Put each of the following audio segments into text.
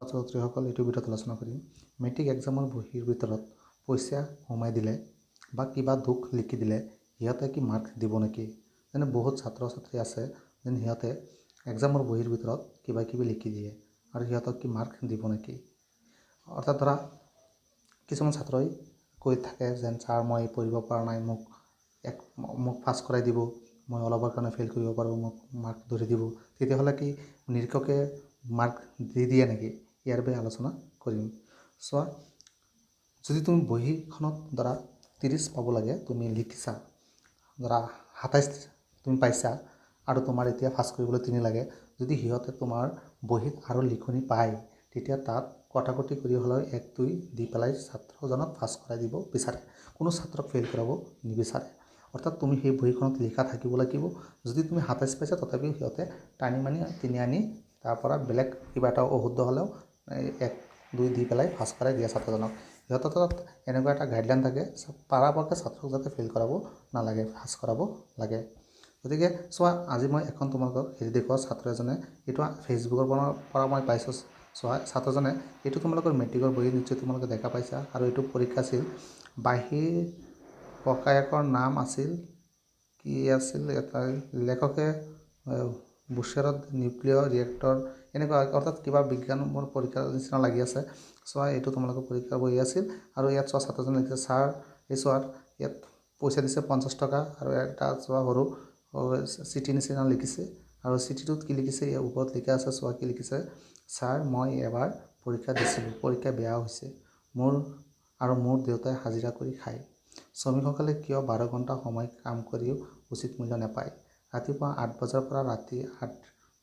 ছাত্ৰ-ছাত্ৰীসকল এইটো ভিডিঅ'ত আলোচনা কৰিম মেট্ৰিক এক্সামৰ বহীৰ ভিতৰত পইচা সোমাই দিলে বা কিবা দুখ লিখি দিলে সিহঁতে কি মাৰ্ক দিব নেকি। যেনে বহুত ছাত্ৰ ছাত্ৰী আছে যেন সিহঁতে এক্সামৰ বহীৰ ভিতৰত কিবা কিবি লিখি দিয়ে আৰু সিহঁতক কি মাৰ্ক দিব নেকি। অৰ্থাৎ ধৰা কিছুমান ছাত্ৰই কৈ থাকে যেন ছাৰ মই পঢ়িব পৰা নাই, মোক পাছ কৰাই দিব, মই অলপৰ কাৰণে ফেইল কৰিব পাৰোঁ, মোক মাৰ্ক ধৰি দিব। তেতিয়াহ'লে কি নিৰীক্ষকে মাৰ্ক দি দিয়ে নেকি, ইয়াৰ বাবে আলোচনা কৰিম। চোৱা, যদি তুমি বহীখনত ধৰা 30 পাব লাগে, তুমি লিখিছা ধৰা 27 তুমি পাইছা আৰু তোমাৰ এতিয়া পাছ কৰিবলৈ 3 লাগে, যদি সিহঁতে তোমাৰ বহীত আৰু লিখনি পায় তেতিয়া তাত কটাকটি কৰি হ'লেও 1 2 দি পেলাই ছাত্ৰজনক পাছ কৰাই দিব বিচাৰে, কোনো ছাত্ৰক ফেইল কৰাব নিবিচাৰে। অৰ্থাৎ তুমি সেই বহীখনত লিখা থাকিব লাগিব। যদি তুমি 27 পাইছা তথাপিও সিহঁতে টানি মানি তিনি আনি তাৰ পৰা বেলেগ কিবা এটা অশুদ্ধ হ'লেও 1 2 দি পেলাই পাছ কৰাই দিয়ে ছাত্ৰজনক। সিহঁতৰ তাত এনেকুৱা এটা গাইডলাইন থাকে, পৰাপক্ষে ছাত্ৰক যাতে ফেইল কৰাব নালাগে, পাছ কৰাব লাগে। গতিকে চোৱা, আজি মই এখন তোমালোকক দেখুৱাওঁ ছাত্ৰ এজনে, এইটো ফেচবুকৰ পৰা মই পাইছোঁ। চোৱা, ছাত্ৰজনে এইটো তোমালোকৰ মেট্ৰিকৰ বহী নিশ্চয় তোমালোকে দেখা পাইছা আৰু এইটো পৰীক্ষা আছিল। বাহিৰ ককায়েকৰ নাম আছিল কি আছিল, এটা লেখকে বুশ্বেৰত নিউক্লিয়াৰ ৰিয়েক্টৰ এনেকুৱা, অৰ্থাৎ কিবা বিজ্ঞানৰ পৰীক্ষাৰ নিচিনা লাগি আছে। চোৱা, এইটো তোমালোকৰ পৰীক্ষাৰ বহি আছিল আৰু ইয়াত চোৱা ছাত্ৰজনে লিখিছে ছাৰ, এই চোৱাত ইয়াত পইচা দিছে 50 টকা আৰু এটা চোৱা সৰু চিঠি নিচিনা লিখিছে আৰু চিঠিটোত কি লিখিছে ইয়াৰ ওপৰত লিখা আছে। চোৱা কি লিখিছে, ছাৰ মই এবাৰ পৰীক্ষা দিছিলোঁ, পৰীক্ষা বেয়া হৈছে, মোৰ দেউতাই হাজিৰা কৰি খায়। শ্ৰমিকসকলে কিয় 12 ঘণ্টা সময় কাম কৰিও উচিত মূল্য নাপায়। ৰাতিপুৱা 8 বজাৰ পৰা ৰাতি 8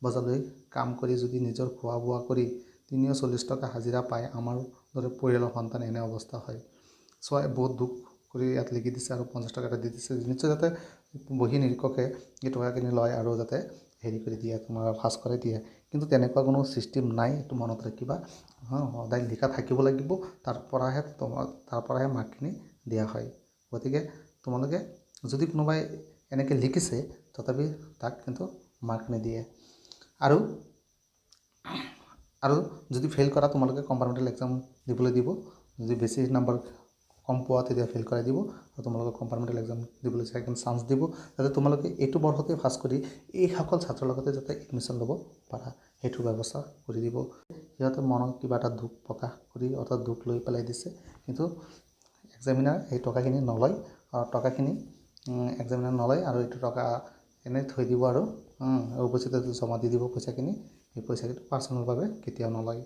বজালৈ কাম কৰি যদি নিজৰ খোৱা বোৱা কৰি 340 টকা হাজিৰা পায়, আমাৰ দৰে পৰিয়ালৰ সন্তান এনে অৱস্থা হয়। চোৱা, বহুত দুখ কৰি ইয়াত লিখি দিছে আৰু 50 টকা এটা দি দিছে, নিশ্চয় যাতে বহী নিৰীক্ষকে এই টকাখিনি লয় আৰু যাতে হেৰি কৰি দিয়ে, তোমাৰ পাছ কৰাই দিয়ে। কিন্তু তেনেকুৱা কোনো ছিষ্টেম নাই, এইটো মনত ৰাখিবা। সদায় লিখা থাকিব লাগিব, তাৰ পৰাহে মাৰ্কখিনি দিয়া হয়। গতিকে তোমালোকে যদি কোনোবাই এনেকৈ লিখিছে তথাপি তাক কিন্তু মাৰ্ক নিদিয়ে। আৰু যদি ফেইল কৰা তোমালোকে কম্পাৰ্টমেণ্টেল এক্সাম দিবলৈ দিব। যদি বেছি নম্বৰ কম পোৱা তেতিয়া ফেইল কৰাই দিব আৰু তোমালোকে কম্পাৰ্টমেণ্টেল এক্সাম দিবলৈ ছেকেণ্ড চান্স দিব, যাতে তোমালোকে এইটো বৰ্ষতে পাছ কৰি এইসকল ছাত্ৰৰ লগতে যাতে এডমিশ্যন ল'ব পাৰা, সেইটোৰ ব্যৱস্থা কৰি দিব। সিহঁতে মনত কিবা এটা দুখ প্ৰকাশ কৰি অৰ্থাৎ দুখ লৈ পেলাই দিছে, কিন্তু এক্সামিনাৰ এই টকাখিনি নলয় আৰু টকাখিনি এক্সামিনাৰ নলয় আৰু এইটো টকা এনেই থৈ দিব আৰু উপস্থিত জমা দি দিব পইচাখিনি। এই পইচাখিনি পাৰ্চনেলভাৱে কেতিয়াও নলয়।